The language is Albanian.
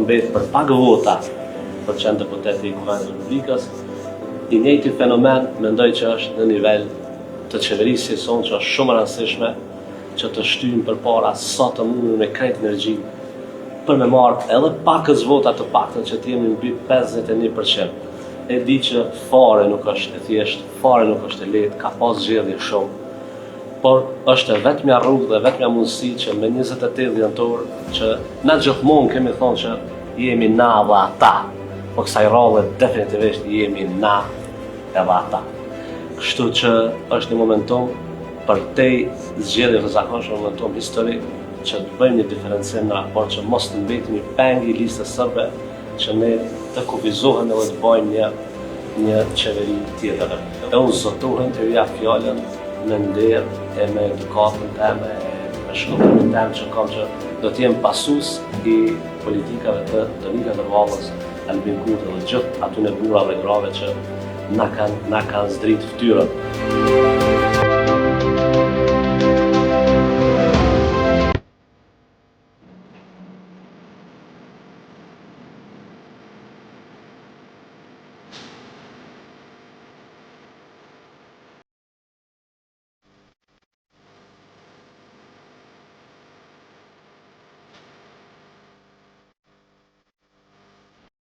mbet për pak vota për të qenë deputeti i Kuvendit të Republikës. I njëjti fenomen mendoj që është në nivel të qeverisë sonë, që është shumë e rëndësishme që të shtyjmë përpara sa të mundur me krejt energji për me marrë edhe pakës vota të paktën që të jemi mbi 51%. E di që fare nuk është e thjeshtë, fare nuk është e lehtë, ka pas zgjedhje shumë. Por është vetmja rrugë dhe vetmja mundësi që me 28 dhjetor që na gjithmonë kemi thonë që jemi na dhe ata, po kësaj rrallë definitivisht jemi na edhe ata. Kështu që është një momentum për te zgjedhje të zakonshme, momentum historik që të bëjmë një diferencim në raport që mos të mbetemi pengi i listës sërbe, që ne të kufizohem edhe të bëjmë një qeveri tjetër. E unë zotohem të vija fjallën me nder e me edukatën teme, me shkollën teme që kam që do t'jem pasus i politikave të Donika Ndërvallës, Albin Kurti dhe gjithë atyne burra dhe grave që na kanë zdrit ftyrën.